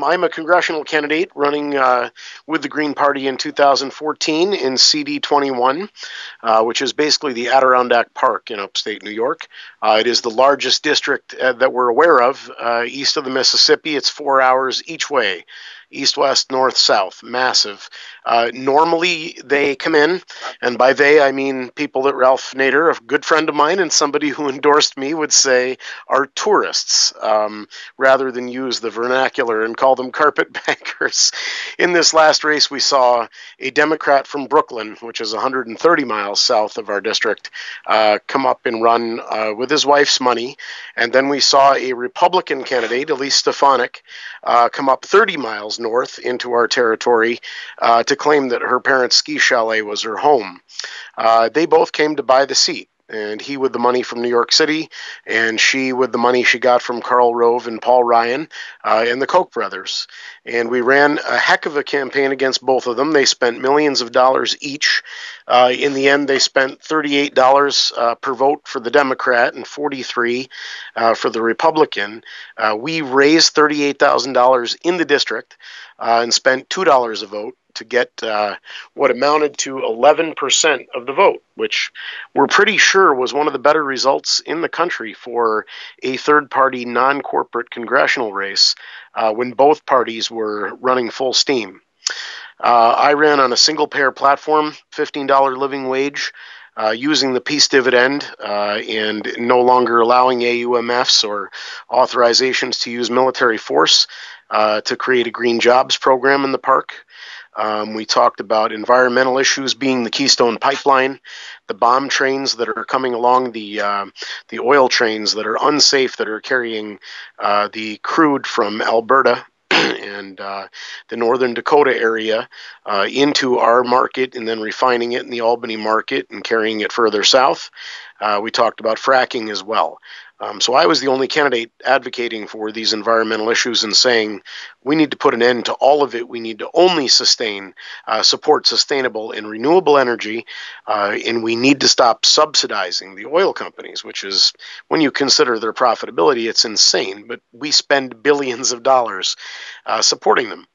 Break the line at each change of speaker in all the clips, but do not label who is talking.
I'm a congressional candidate running with the Green Party in 2014 in CD21, which is basically the Adirondack Park in upstate New York. It is the largest district that we're aware of east of the Mississippi. It's 4 hours each way. East, west, north, south, massive. Normally they come in, and by they I mean people that Ralph Nader, a good friend of mine and somebody who endorsed me, would say are tourists, rather than use the vernacular and call them carpetbaggers. In this last race, we saw a Democrat from Brooklyn, which is 130 miles south of our district, come up and run with his wife's money. And then we saw a Republican candidate, Elise Stefanik, come up 30 miles north into our territory to claim that her parents' ski chalet was her home. They both came to buy the seat, and he with the money from New York City, and she with the money she got from Karl Rove and Paul Ryan and the Koch brothers. And we ran a heck of a campaign against both of them. They spent millions of dollars each. In the end, they spent $38 per vote for the Democrat and $43 for the Republican. We raised $38,000 in the district and spent $2 a vote to get what amounted to 11% of the vote, which we're pretty sure was one of the better results in the country for a third-party, non-corporate congressional race when both parties were running full steam. I ran on a single-payer platform, $15 living wage, using the peace dividend and no longer allowing AUMFs or authorizations to use military force to create a green jobs program in the park. We talked about environmental issues being the Keystone Pipeline, the bomb trains that are coming along, the oil trains that are unsafe that are carrying the crude from Alberta and the northern Dakota area into our market and then refining it in the Albany market and carrying it further south. We talked about fracking as well. So I was the only candidate advocating for these environmental issues and saying we need to put an end to all of it. We need to only support sustainable and renewable energy, and we need to stop subsidizing the oil companies, which is, when you consider their profitability, it's insane. But we spend billions of dollars supporting them.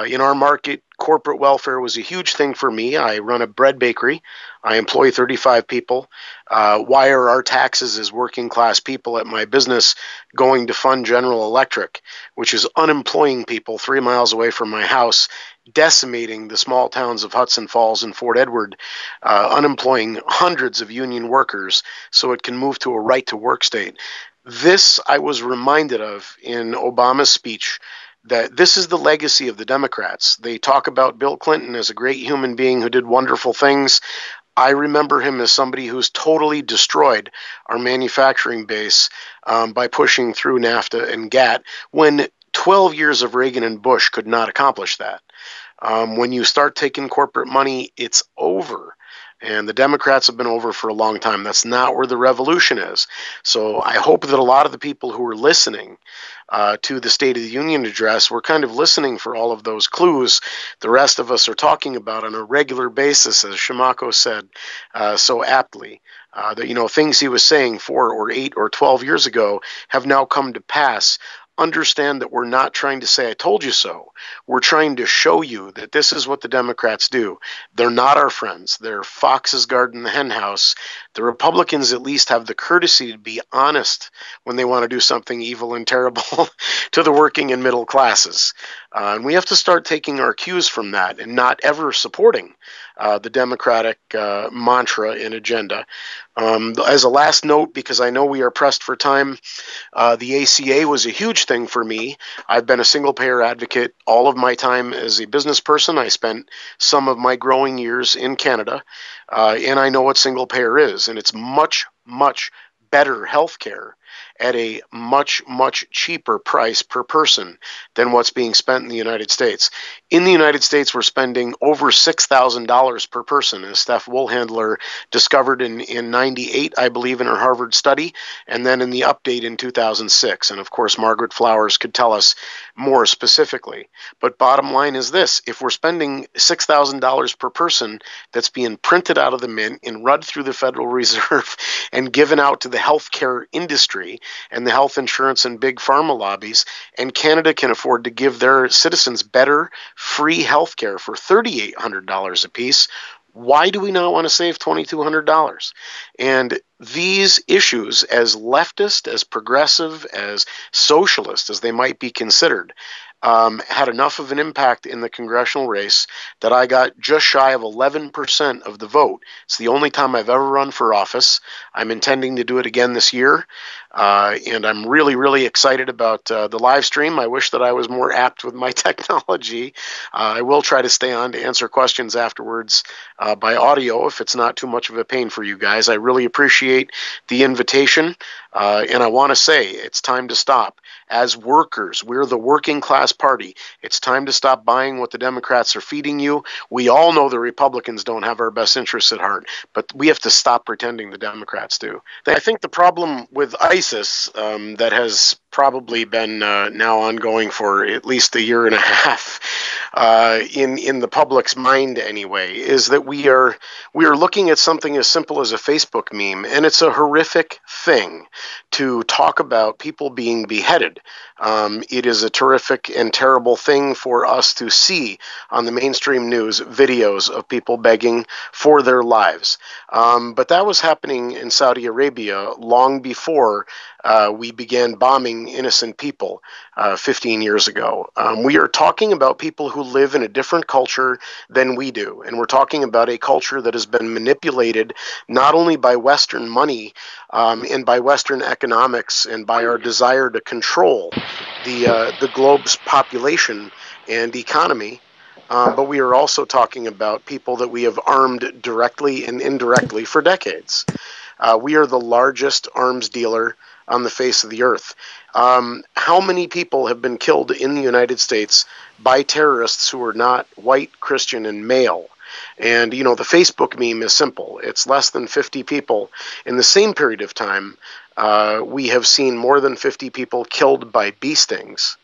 In our market, corporate welfare was a huge thing for me. I run a bread bakery. I employ 35 people. Why are our taxes as working class people at my business going to fund General Electric, which is unemploying people 3 miles away from my house, decimating the small towns of Hudson Falls and Fort Edward, unemploying hundreds of union workers so it can move to a right-to-work state? This I was reminded of in Obama's speech, that this is the legacy of the Democrats. They talk about Bill Clinton as a great human being who did wonderful things. I remember him as somebody who's totally destroyed our manufacturing base by pushing through NAFTA and GATT when 12 years of Reagan and Bush could not accomplish that. When you start taking corporate money, it's over. And the Democrats have been over for a long time. That's not where the revolution is. So I hope that a lot of the people who are listening to the State of the Union address were kind of listening for all of those clues the rest of us are talking about on a regular basis, as Shimako said so aptly. That, things he was saying 4 or 8 or 12 years ago have now come to pass. Understand that we're not trying to say, I told you so. We're trying to show you that this is what the Democrats do. They're not our friends. They're foxes guarding the hen house. The Republicans at least have the courtesy to be honest when they want to do something evil and terrible to the working and middle classes. And we have to start taking our cues from that and not ever supporting the Democratic mantra and agenda. As a last note, because I know we are pressed for time, the ACA was a huge thing for me. I've been a single-payer advocate all of my time as a business person. I spent some of my growing years in Canada, and I know what single-payer is, and it's much, much better health care at a much, much cheaper price per person than what's being spent in the United States. In the United States, we're spending over $6,000 per person, as Steph Woolhandler discovered in 98, I believe, in her Harvard study, and then in the update in 2006. And of course, Margaret Flowers could tell us more specifically. But bottom line is this: if we're spending $6,000 per person that's being printed out of the mint and run through the Federal Reserve and given out to the healthcare industry, and the health insurance and big pharma lobbies, and Canada can afford to give their citizens better, free health care for $3,800 apiece. Why do we not want to save $2,200? And these issues, as leftist, as progressive, as socialist as they might be considered, had enough of an impact in the congressional race that I got just shy of 11% of the vote. It's the only time I've ever run for office. I'm intending to do it again this year, and I'm really, really excited about the live stream. I wish that I was more apt with my technology. I will try to stay on to answer questions afterwards by audio if it's not too much of a pain for you guys. I really appreciate the invitation, and I want to say it's time to stop. As workers, we're the working class party. It's time to stop buying what the Democrats are feeding you. We all know the Republicans don't have our best interests at heart, but we have to stop pretending the Democrats do. I think the problem with ISIS that has probably been now ongoing for at least a year and a half in the public's mind anyway, is that we are looking at something as simple as a Facebook meme, and it's a horrific thing to talk about people being beheaded. It is a terrific and terrible thing for us to see on the mainstream news videos of people begging for their lives. But that was happening in Saudi Arabia long before we began bombing innocent people 15 years ago. We are talking about people who live in a different culture than we do, and we're talking about a culture that has been manipulated not only by Western money and by Western economics and by our desire to control the globe's population and economy, but we are also talking about people that we have armed directly and indirectly for decades. We are the largest arms dealer on the face of the earth. How many people have been killed in the United States by terrorists who are not white, Christian, and male? And, you know, the Facebook meme is simple. It's less than 50 people. In the same period of time, we have seen more than 50 people killed by bee stings.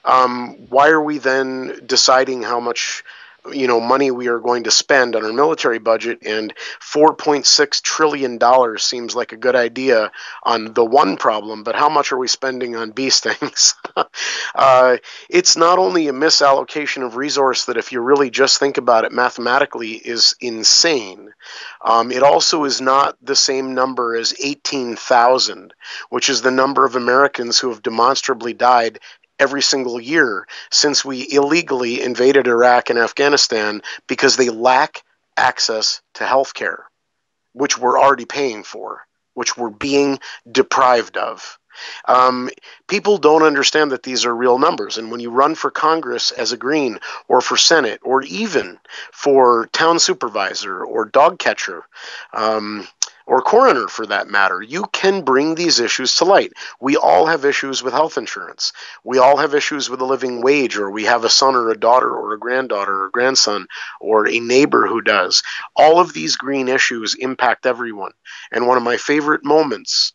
Why are we then deciding how much money we are going to spend on our military budget, and $4.6 trillion seems like a good idea on the one problem, but how much are we spending on bee stings? It's not only a misallocation of resource that, if you really just think about it mathematically, is insane. It also is not the same number as 18,000, which is the number of Americans who have demonstrably died every single year since we illegally invaded Iraq and Afghanistan because they lack access to health care, which we're already paying for, which we're being deprived of. People don't understand that these are real numbers. And when you run for Congress as a Green, or for Senate, or even for town supervisor or dog catcher, or coroner for that matter, you can bring these issues to light. We all have issues with health insurance. We all have issues with a living wage, or we have a son or a daughter or a granddaughter or a grandson or a neighbor who does. All of these green issues impact everyone. And one of my favorite moments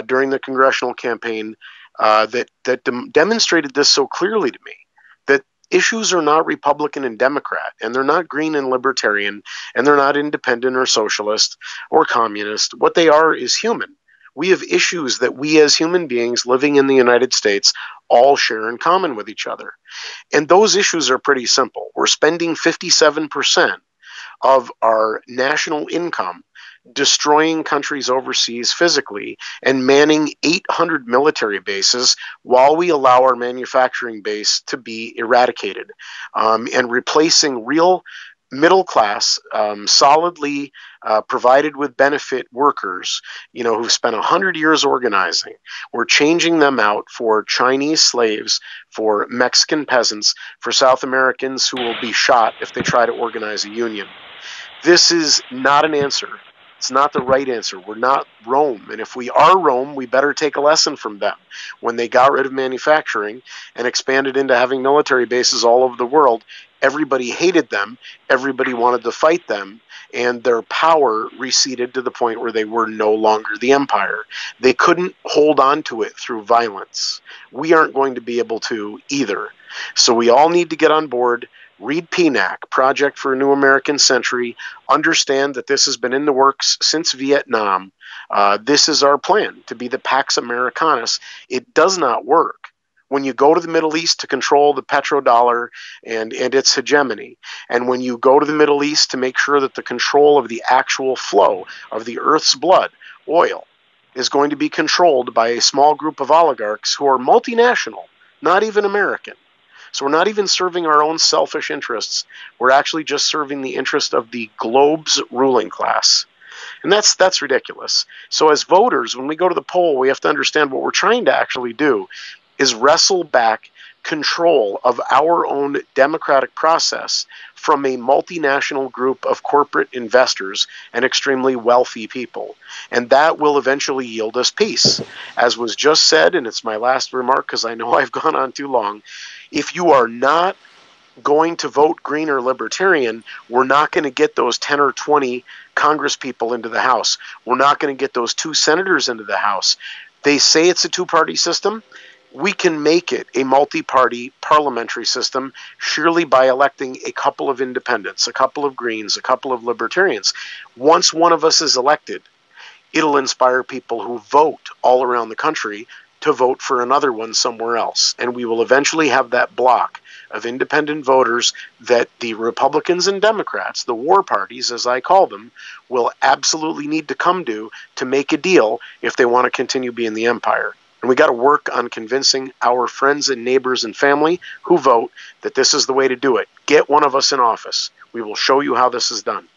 during the congressional campaign that demonstrated this so clearly to me, that issues are not Republican and Democrat, and they're not green and libertarian, and they're not independent or socialist or communist. What they are is human. We have issues that we as human beings living in the United States all share in common with each other. And those issues are pretty simple. We're spending 57% of our national income destroying countries overseas physically and manning 800 military bases while we allow our manufacturing base to be eradicated, and replacing real middle class, solidly provided with benefit workers, who've spent 100 years organizing. We're changing them out for Chinese slaves, for Mexican peasants, for South Americans who will be shot if they try to organize a union. This is not an answer. It's not the right answer. We're not Rome. And if we are Rome, we better take a lesson from them. When they got rid of manufacturing and expanded into having military bases all over the world, everybody hated them. Everybody wanted to fight them. And their power receded to the point where they were no longer the empire. They couldn't hold on to it through violence. We aren't going to be able to either. So we all need to get on board. Read PNAC, Project for a New American Century. Understand that this has been in the works since Vietnam. This is our plan, to be the Pax Americanus. It does not work when you go to the Middle East to control the petrodollar and its hegemony, and when you go to the Middle East to make sure that the control of the actual flow of the Earth's blood, oil, is going to be controlled by a small group of oligarchs who are multinational, not even American. So we're not even serving our own selfish interests. We're actually just serving the interest of the globe's ruling class. And that's ridiculous. So as voters, when we go to the poll, we have to understand what we're trying to actually do is wrestle back control of our own democratic process from a multinational group of corporate investors and extremely wealthy people. And that will eventually yield us peace. As was just said, and it's my last remark because I know I've gone on too long, if you are not going to vote green or libertarian, we're not going to get those 10 or 20 Congress people into the House. We're not going to get those 2 senators into the House. They say it's a 2-party system. We can make it a multi-party parliamentary system surely by electing a couple of independents, a couple of Greens, a couple of libertarians. Once one of us is elected, it'll inspire people who vote all around the country to vote for another one somewhere else. And we will eventually have that block of independent voters that the Republicans and Democrats, the war parties as I call them, will absolutely need to come to make a deal if they want to continue being the empire. And we got to work on convincing our friends and neighbors and family who vote that this is the way to do it. Get one of us in office. We will show you how this is done.